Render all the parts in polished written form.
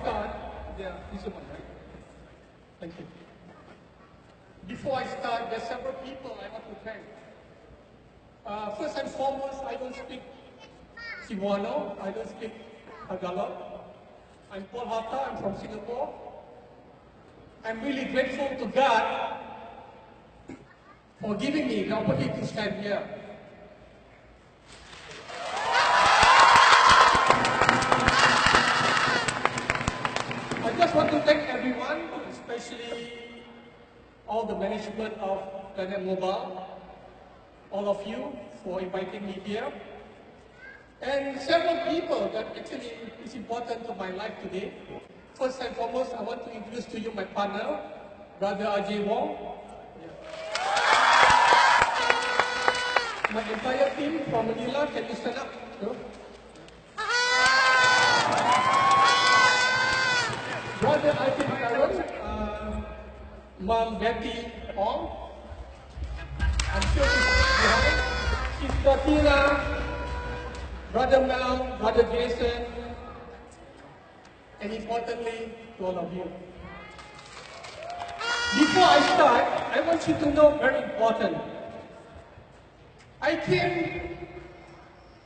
start, this one, right? Thank you. Before I start, there's several people I want to thank. First and foremost, I don't speak Cebuano, I don't speak Tagalog. I'm Paul Hata, I'm from Singapore. I'm really grateful to God for giving me the opportunity to stand here. I just want to thank everyone, especially all the management of Planet Mobile, all of you for inviting me here, and several people that actually is important to my life today. First and foremost, I want to introduce to you my partner, Brother Ajay Wong. My entire team from Manila, can you stand up? No? Brother Ajay Karan, Mom Betty Ong. I'm sure she's behind. Sister Tina, Brother Mel, Brother Jason, and importantly, to all of you. Before I start, I want you to know very important. I came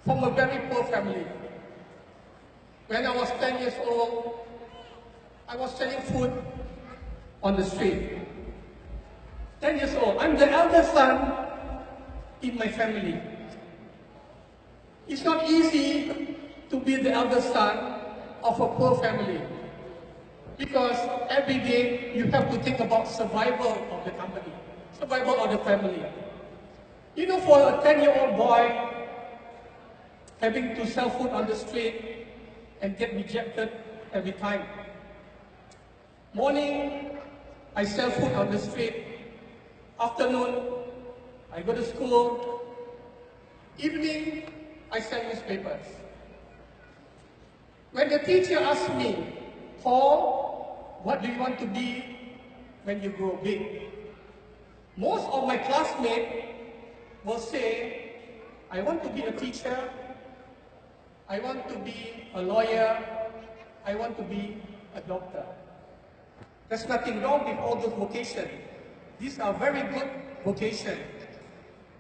from a very poor family. When I was 10 years old, I was selling food on the street. 10 years old. I'm the eldest son in my family. It's not easy to be the eldest son of a poor family because every day you have to think about survival of the company, survival of the family. You know, for a 10-year-old boy having to sell food on the street and get rejected every time. Morning, I sell food on the street. Afternoon, I go to school. Evening, I sell newspapers. When the teacher asked me, Paul, what do you want to be when you grow big? Most of my classmates will say, I want to be a teacher, I want to be a lawyer, I want to be a doctor. There's nothing wrong with all those vocations. These are very good vocations.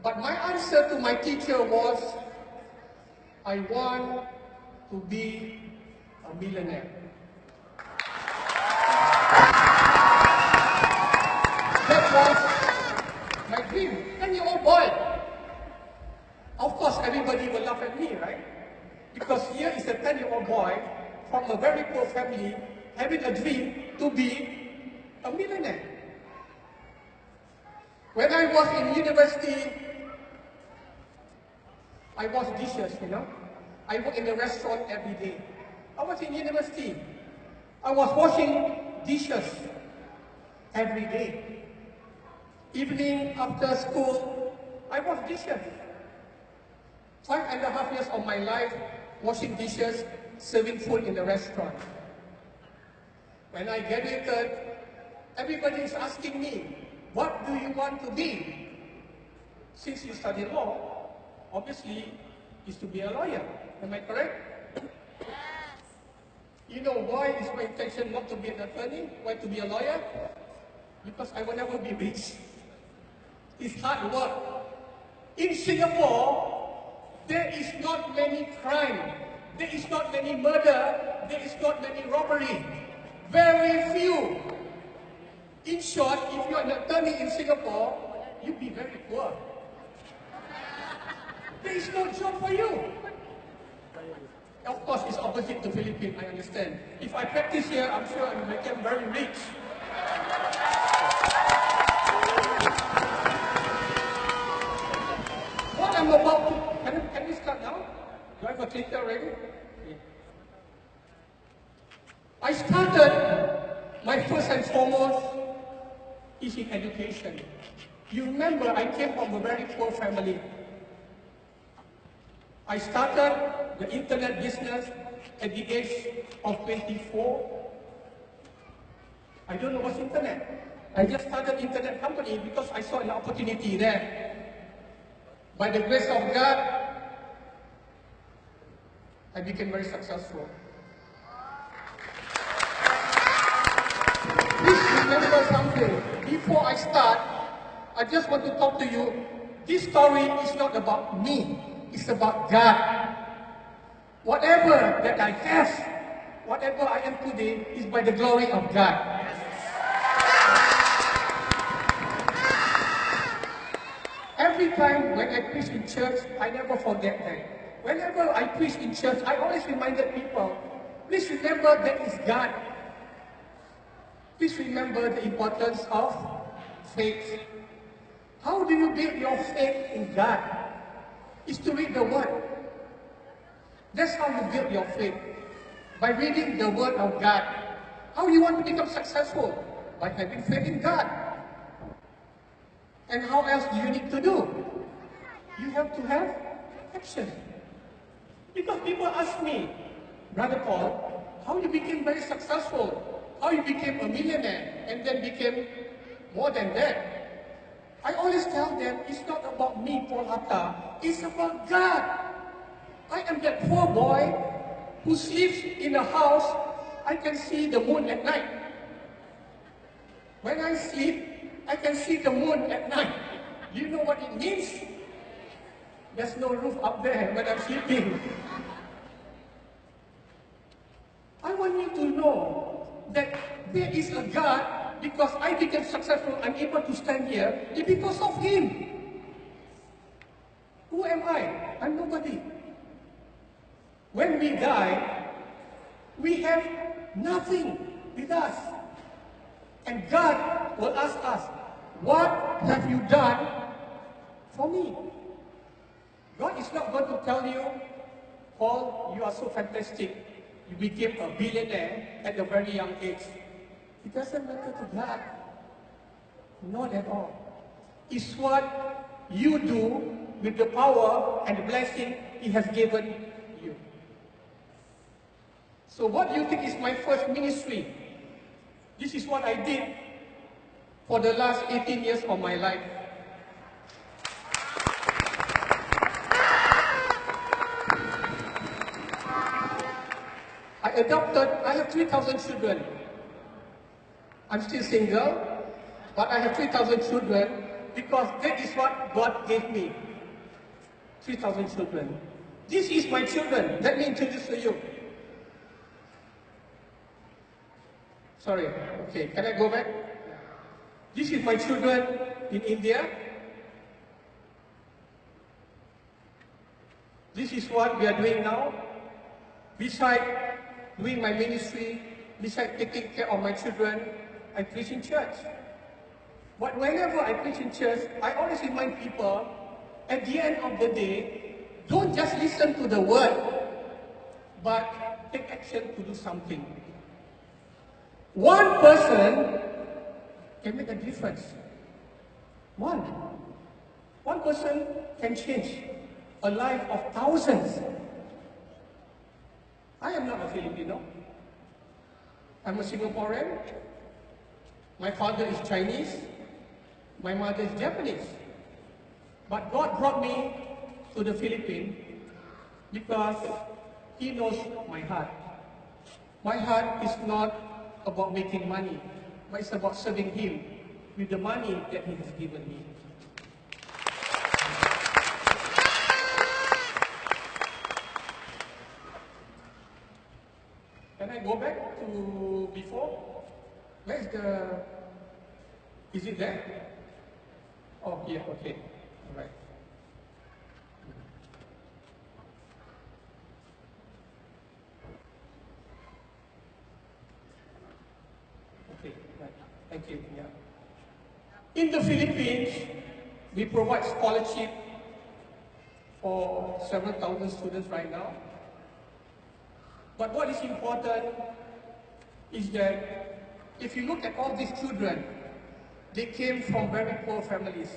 But my answer to my teacher was, I want to be a millionaire. That was my dream. 10-year-old boy. Of course, everybody will laugh at me, right? Because here is a 10-year-old boy from a very poor family having a dream to be a millionaire. When I was in university, I wash dishes, you know. I work in a restaurant every day. I was in university. I was washing dishes every day. Evening after school, I wash dishes. 5.5 years of my life washing dishes, serving food in the restaurant. When I graduated, everybody is asking me, what do you want to be? Since you study law, obviously, is to be a lawyer. Am I correct? Yes. You know why is my intention not to be an attorney? Why to be a lawyer? Because I will never be rich. It's hard work. In Singapore, there is not many crime. There is not many murder. There is not many robbery. Very few. In short, if you're an attorney in Singapore, you'll be very poor. There is no job for you. Of course, it's opposite to Philippines, I understand. If I practice here, I'm sure I will become very rich. What I'm about to... Can we start now? Do I have a clicker already? Okay. I started, my first and foremost, is in education. You remember, I came from a very poor family. I started the internet business at the age of 24. I don't know what's internet. I just started internet company because I saw an opportunity there. By the grace of God, I became very successful. say, before I start, I just want to talk to you. This story is not about me. It's about God. Whatever that I have, whatever I am today, is by the glory of God. Every time when I preach in church, I never forget that. Whenever I preach in church, I always reminded people, please remember that is God. Please remember the importance of faith. How do you build your faith in God? It's to read the Word. That's how you build your faith. By reading the Word of God. How you want to become successful? By having faith in God. And how else do you need to do? You have to have action. Because people ask me, Brother Paul, how you became very successful? How you became a millionaire and then became more than that? I always tell them, it's not about me, Paul Hata, it's about God. I am that poor boy who sleeps in a house, I can see the moon at night. When I sleep, I can see the moon at night. Do you know what it means? There's no roof up there when I'm sleeping. I want you to know that there is a God. Because I became successful, I'm able to stand here, it's because of Him. Who am I? I'm nobody. When we die, we have nothing with us. And God will ask us, what have you done for me? God is not going to tell you, Paul, you are so fantastic. You became a billionaire at a very young age. It doesn't matter to God. Not at all. It's what you do with the power and the blessing He has given you. So what do you think is my first ministry? This is what I did for the last 18 years of my life. I have 3,000 children. I'm still single, but I have 3,000 children because that is what God gave me. 3,000 children. This is my children. Let me introduce to you. Sorry, okay, can I go back? This is my children in India. This is what we are doing now. Besides doing my ministry, besides taking care of my children, I preach in church. But whenever I preach in church, I always remind people, at the end of the day, don't just listen to the word, but take action to do something. One person can make a difference. One person can change a life of thousands. I am not a Filipino. I'm a Singaporean. My father is Chinese. My mother is Japanese. But God brought me to the Philippines because He knows my heart. My heart is not about making money, but it's about serving Him with the money that He has given me. Can I go back to before? Where's the... Is it there? Oh, yeah, okay. All right. Okay, right. Thank you. Yeah. In the Philippines, we provide scholarship for several thousand students right now. But what is important is that if you look at all these children, they came from very poor families,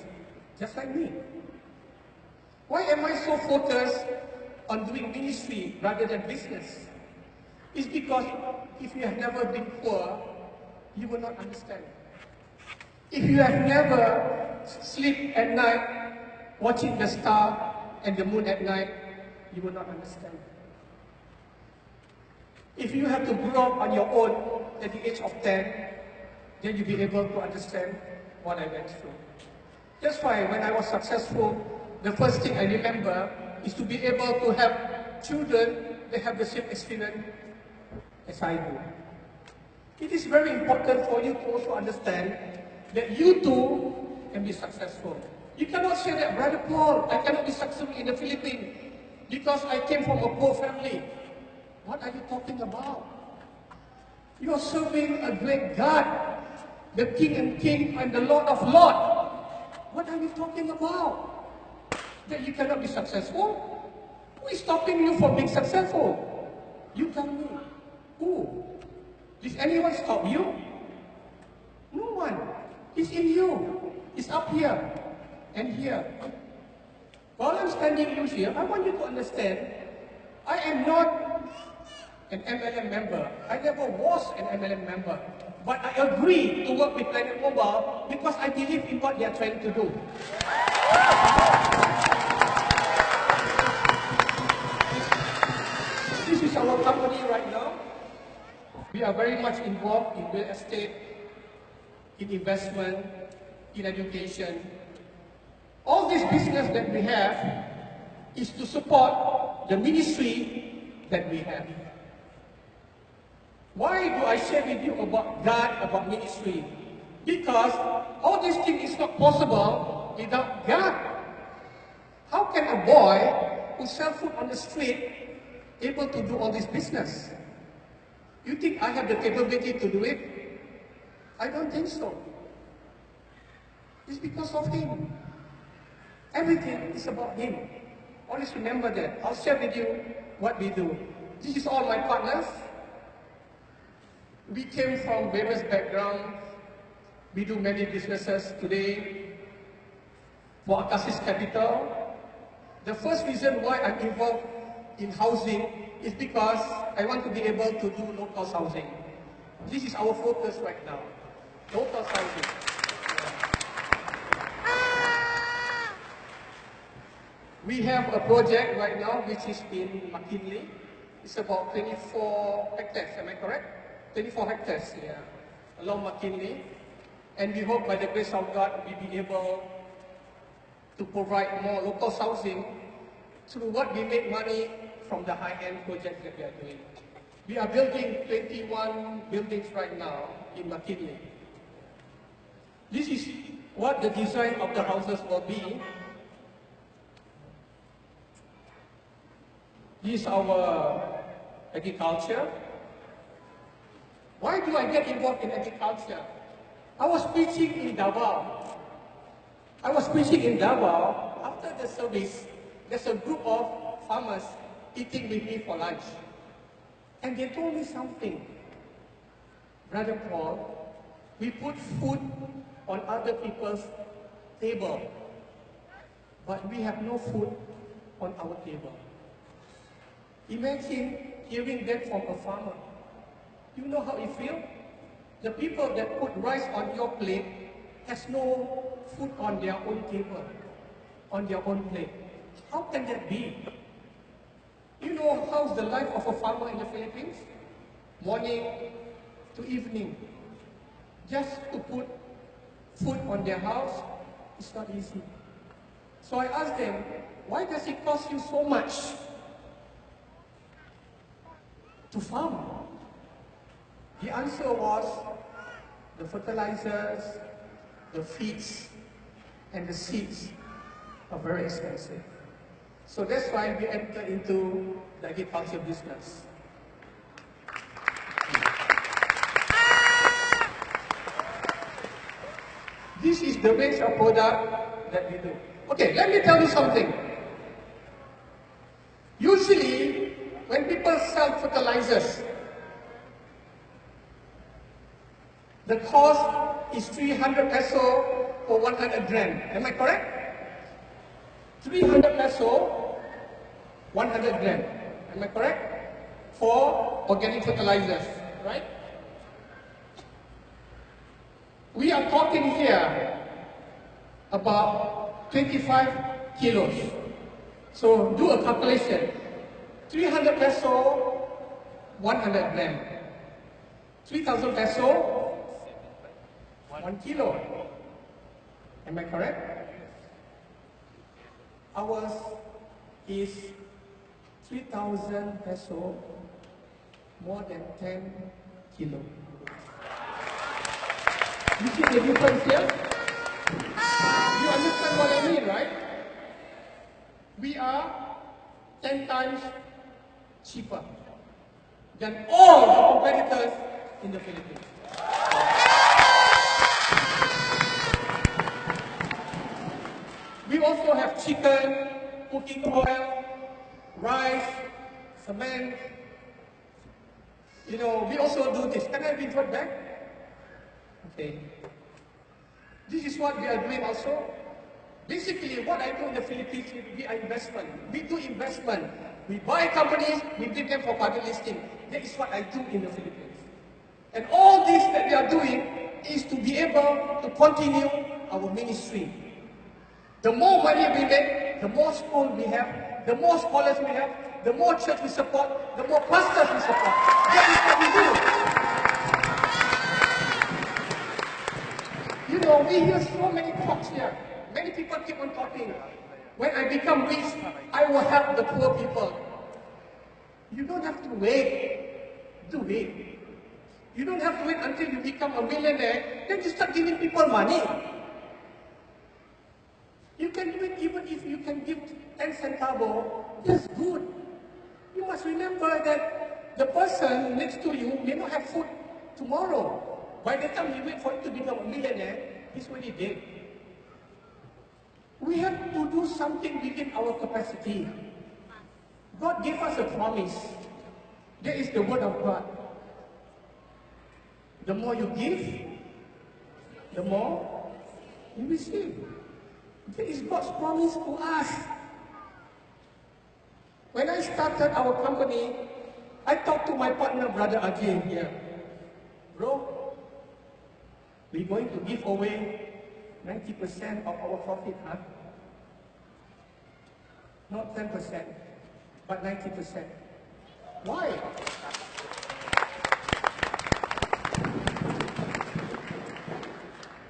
just like me. Why am I so focused on doing ministry rather than business? It's because if you have never been poor, you will not understand. If you have never slept at night watching the star and the moon at night, you will not understand. If you have to grow up on your own at the age of 10, then you'll be able to understand what I went through. That's why when I was successful, the first thing I remember is to be able to have children that have the same experience as I do. It is very important for you to also understand that you too can be successful. You cannot say that, Brother Paul, I cannot be successful in the Philippines because I came from a poor family. What are you talking about? You are serving a great God, the King and King and the Lord of Lords. What are you talking about? That you cannot be successful? Who is stopping you from being successful? You tell me. Who? Did anyone stop you? No one. It's in you. It's up here and here. While I'm standing you here, I want you to understand, I am not an MLM member. I never was an MLM member. But I agree to work with Planet Mobile because I believe in what they are trying to do. This is our company right now. We are very much involved in real estate, in investment, in education. All this business that we have is to support the ministry that we have. Why do I share with you about God, about ministry? Because all these things is not possible without God. How can a boy who sells food on the street able to do all this business? You think I have the capability to do it? I don't think so. It's because of Him. Everything is about Him. Always remember that. I'll share with you what we do. This is all my partners. We came from various backgrounds. We do many businesses today. For Akasis Capital, the first reason why I'm involved in housing is because I want to be able to do local housing. This is our focus right now. Local housing. We have a project right now which is in McKinley. It's about 24 hectares, am I correct? 24 hectares, yeah, along McKinley. And we hope by the grace of God we'll be able to provide more local housing through what we make money from the high-end projects that we are doing. We are building 21 buildings right now in McKinley. This is what the design of the houses will be. This is our agriculture. Why do I get involved in agriculture? I was preaching in Davao. After the service, there's a group of farmers eating with me for lunch. And they told me something. Brother Paul, we put food on other people's table, but we have no food on our table. Imagine hearing that from a farmer. You know how it feels? The people that put rice on your plate has no food on their own table, on their own plate. How can that be? You know how's the life of a farmer in the Philippines? Morning to evening. Just to put food on their house, it's not easy. So I asked them, why does it cost you so much to farm? The answer was the fertilizers, the feeds, and the seeds are very expensive. So that's why we enter into the agriculture business. This is the range of product that we do. Okay, let me tell you something. Usually, when people sell fertilizers, the cost is 300 peso for 100 gram. Am I correct? 300 peso, 100 gram. Am I correct? For organic fertilizers, right? We are talking here about 25 kilos. So do a calculation. 300 peso, 100 gram. 3,000 peso, 1 kilo. Am I correct? Ours is 3,000 peso, more than 10 kilo. You see the difference here? You understand what I mean, right? We are 10 times cheaper than all the competitors in the Philippines. We also have chicken, cooking oil, rice, cement. You know, we also do this. Can I be brought back? Okay. This is what we are doing also. Basically, what I do in the Philippines, we are investment. We do investment. We buy companies, we bring them for public listing. That is what I do in the Philippines. And all this that we are doing is to be able to continue our ministry. The more money we make, the more school we have, the more scholars we have, the more church we support, the more pastors we support. That is what we do. You know, we hear so many talks here. Many people keep on talking. When I become rich, I will help the poor people. You don't have to wait. Do it. You don't have to wait until you become a millionaire, then you start giving people money. You can do it even if you can give 10 centavo, that's good. You must remember that the person next to you may not have food tomorrow. By the time you wait for him to become a millionaire, he's already dead. We have to do something within our capacity. God gave us a promise. That is the word of God. The more you give, the more you receive. That is God's promise to us. When I started our company, I talked to my partner, Brother Ajay here. Bro, we're going to give away 90% of our profit, huh? Not 10%, but 90%. Why?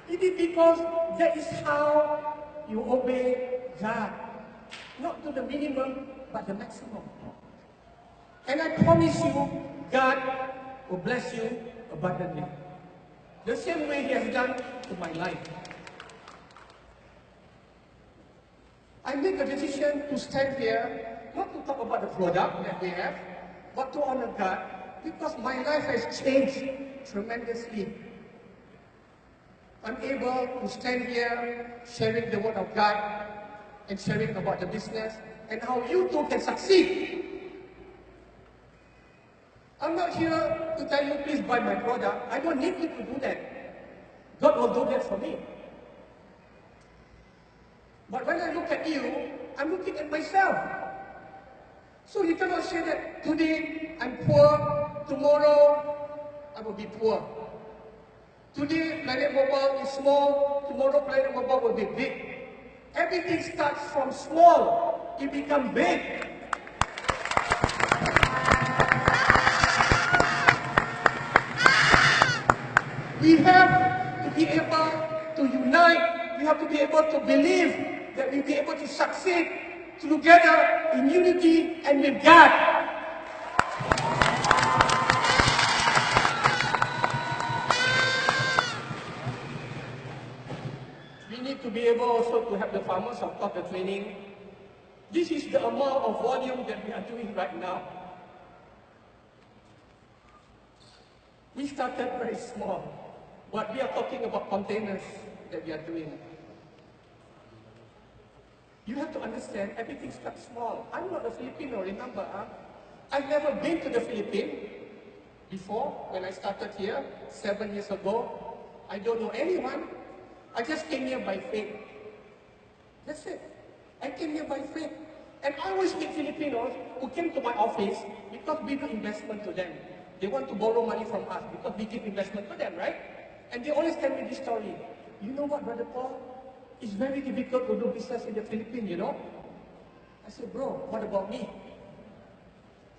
It is because that is how you obey God. Not to the minimum, but the maximum. And I promise you, God will bless you abundantly. The same way He has done to my life. I made the decision to stand here, not to talk about the product that we have, but to honor God, because my life has changed tremendously. I'm able to stand here sharing the word of God and sharing about the business and how you too can succeed. I'm not here to tell you, please buy my product. I don't need you to do that. God will do that for me. But when I look at you, I'm looking at myself. So you cannot say that today I'm poor, tomorrow I will be poor. Today Planet Mobile is small, tomorrow Planet Mobile will be big. Everything starts from small, it becomes big. We have to be able to unite, we have to be able to believe that we'll be able to succeed together in unity and with God. We need to be able also to have the farmers of the training. This is the amount of volume that we are doing right now. We started very small, but we are talking about containers that we are doing. You have to understand, everything starts small. I'm not a Filipino, remember, huh? I've never been to the Philippines before. When I started here 7 years ago, I don't know anyone. I just came here by faith. That's it. I came here by faith. And I always meet Filipinos who came to my office because we do investment to them. They want to borrow money from us because we give investment to them, right? And they always tell me this story. You know what, Brother Paul? It's very difficult to do business in the Philippines, you know? I said, bro, what about me?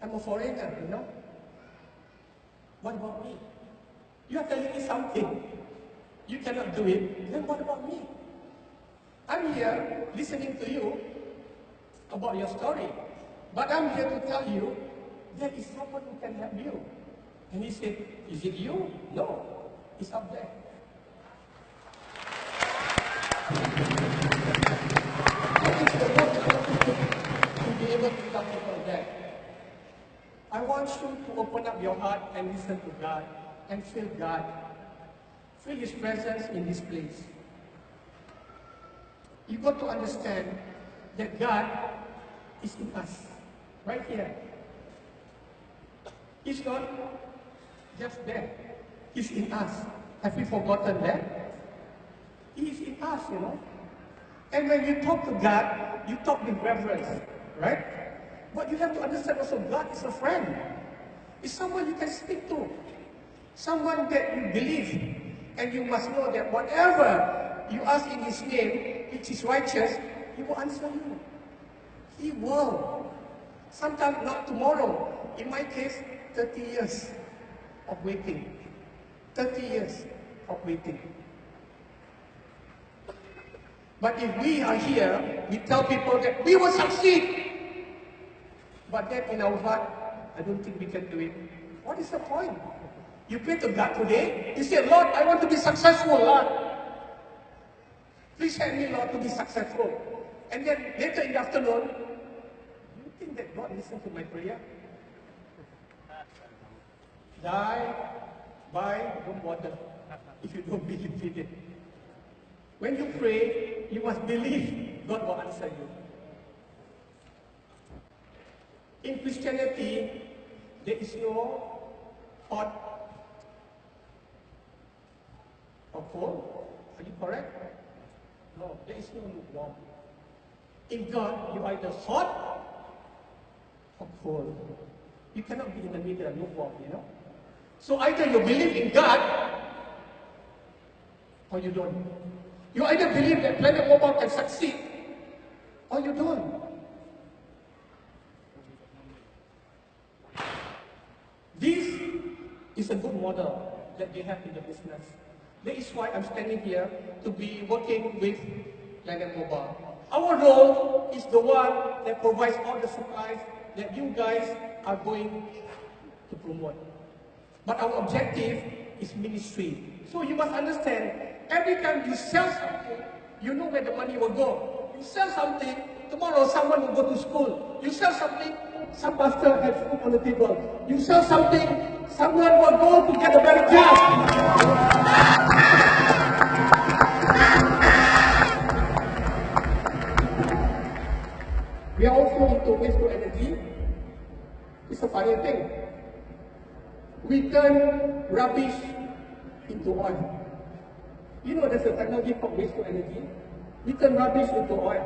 I'm a foreigner, you know? What about me? You are telling me something. you cannot do it, then what about me? I'm here listening to you about your story, but I'm here to tell you there is someone who can help you. And he said, is it you? No, it's up there. That is the work I want you to be able to tell people that. I want you to open up your heart and listen to God and feel God. Feel His presence in this place. You got to understand that God is in us, right here. He's not just there. He's in us. Have we forgotten that? He is in us, you know. And when you talk to God, you talk with reverence, right? But you have to understand also, God is a friend. It's someone you can speak to. Someone that you believe. And you must know that whatever you ask in His name, which is righteous, He will answer you. He will. Sometimes not tomorrow. In my case, 30 years of waiting. 30 years of waiting. But if we are here, we tell people that we will succeed. But then in our heart, I don't think we can do it. What is the point? You pray to God today, you say, Lord, I want to be successful, Lord. Please help me, Lord, to be successful. And then later in the afternoon, do you think that God listens to my prayer? Die, buy, don't bother. If you don't believe in it. When you pray, you must believe God will answer you. In Christianity, there is no hot or cold. Are you correct? No, there is no lukewarm. In God, you are either hot or cold. You cannot be in the middle, lukewarm, you know. So either you believe in God or you don't. You either believe that Planet Mobile can succeed or you don't. This is a good model that they have in the business. That is why I'm standing here to be working with Planet Mobile. Our role is the one that provides all the supplies that you guys are going to promote. But our objective is ministry. So you must understand, every time you sell something, you know where the money will go. You sell something, tomorrow someone will go to school. You sell something, some pastor has food on the table. You sell something, someone will go to get a better job. We are also into waste to energy. It's a funny thing. We turn rubbish into oil. You know there's a technology called waste to energy. We turn rubbish into oil.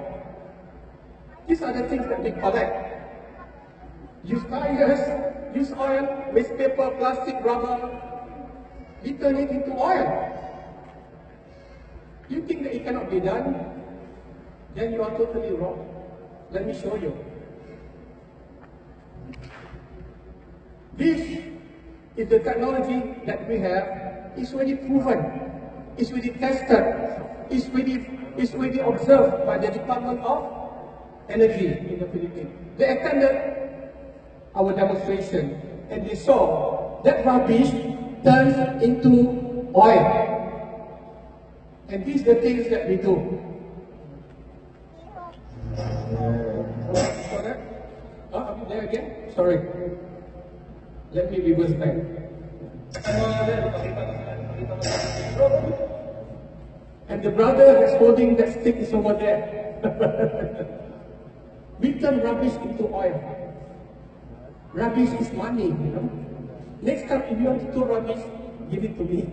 These are the things that we collect. Use tires, use oil, waste paper, plastic, rubber. We turn it into oil. You think that it cannot be done? Then you are totally wrong. Let me show you. This is the technology that we have. It's already proven. It's already tested. It's already observed by the Department of Energy in the Philippines. They attended our demonstration and they saw that rubbish turns into oil. And these are the things that we do. Are you there again? Sorry. Let me reverse back. And the brother that's holding that stick is over there. We turn rubbish into oil. Rubbish is money, you know. Next time if you want to throw rubbish, give it to me.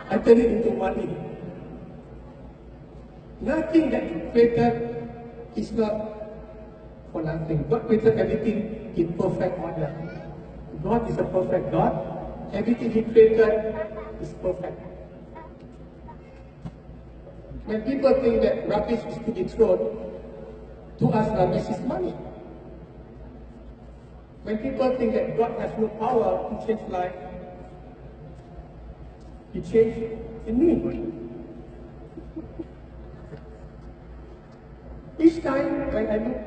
I turn it into money. Nothing that you created is not for nothing. God created everything in perfect order. God is a perfect God. Everything He created is perfect. When people think that rubbish is to be thrown, to us rubbish is money. When people think that God has no power to change life, He changed in me. Each time when I look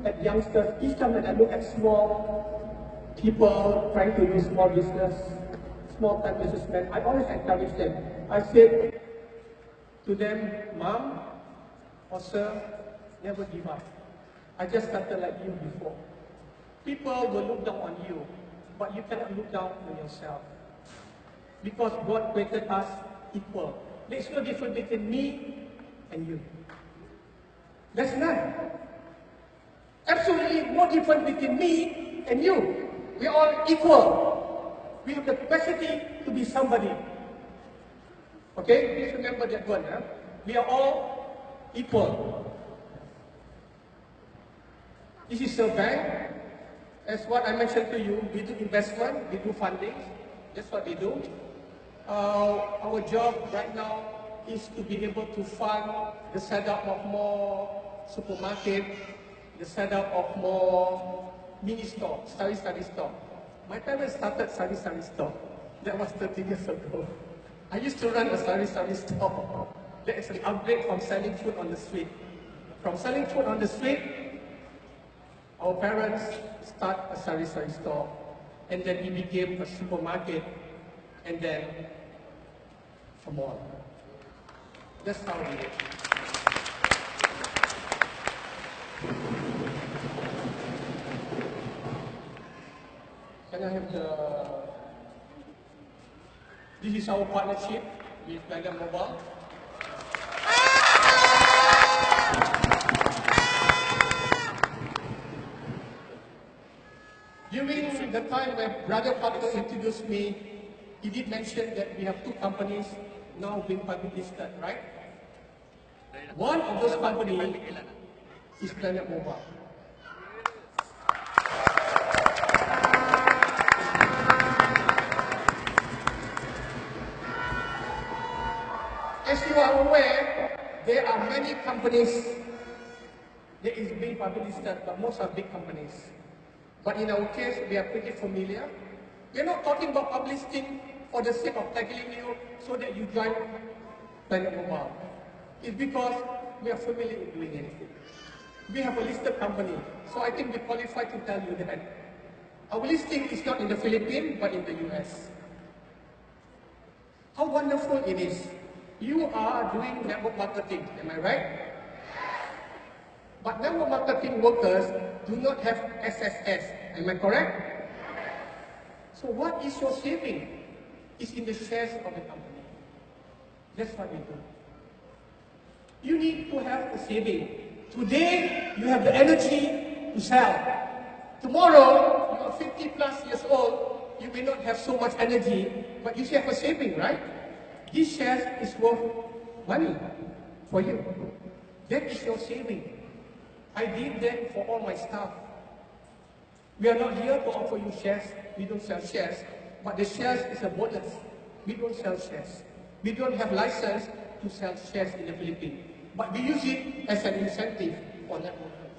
at youngsters, each time when I look at small people trying to do small business, small-time businessmen, I always encourage them. I said to them, Mom or Sir, never give up. I just started like you before. People will look down on you, but you cannot look down on yourself. Because God created us equal. There's no difference between me and you. There's none. Absolutely no difference between me and you. We are all equal. We have the capacity to be somebody. Okay? Please remember that one. Huh? We are all equal. This is a bank. As what I mentioned to you, we do investment, we do funding. That's what we do. Our job right now is to be able to fund the setup of more supermarket, the setup of more mini store, sari store. My parents started sari store. That was 30 years ago. I used to run a sari store. That is an upgrade from selling food on the street. From selling food on the street, our parents start a sari store, and then it became a supermarket, and then a mall. That's how we did. Can I have the... This is our partnership with Planet Mobile. During the time when Brother Paul Hata introduced me, he did mention that we have two companies now being public listed, right? One of those companies is Planet Mobile. As you are aware, there are many companies that is being public listed, but most are big companies. But in our case, we are pretty familiar. We are not talking about publishing for the sake of tagging you so that you join Planet Mobile. It's because we are familiar in doing it. We have a listed company, so I think we qualify to tell you that our listing is not in the Philippines, but in the US. How wonderful it is. You are doing network marketing, am I right? But network marketing workers do not have SSS, am I correct? So what is your saving? It's in the shares of the company. That's what we do. You need to have a saving. Today, you have the energy to sell. Tomorrow, you are 50 plus years old, you may not have so much energy, but you still have a saving, right? This shares is worth money for you. That is your saving. I did that for all my staff. We are not here to offer you shares. We don't sell shares. But the shares is a bonus. We don't sell shares. We don't have license to sell shares in the Philippines. But we use it as an incentive for networkers.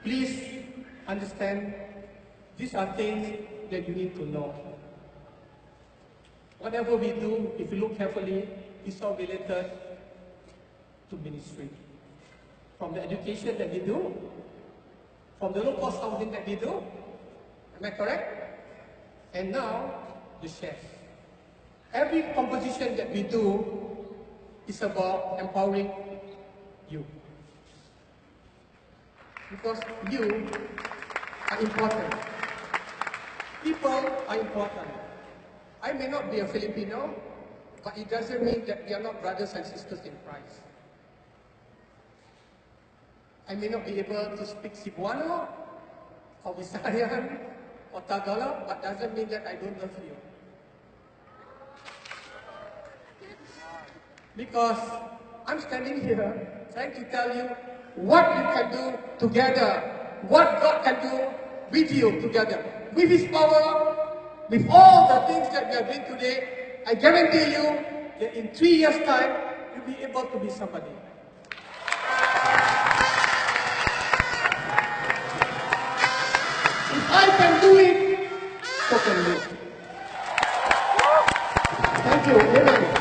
Please understand, these are things that you need to know. Whatever we do, if you look carefully, it's all related to ministry. From the education that we do, from the low-cost housing that we do, am I correct? And now, the shares. Every composition that we do is about empowering you. Because you are important. People are important. I may not be a Filipino, but it doesn't mean that we are not brothers and sisters in Christ. I may not be able to speak Cebuano, or Visayan, or Tagalog, but doesn't mean that I don't love you. Because I'm standing here trying to tell you what you can do together, what God can do with you together. With His power, with all the things that we are doing today, I guarantee you that in 3 years' time, you'll be able to be somebody. If I can do it, so can you. Thank you. Amen.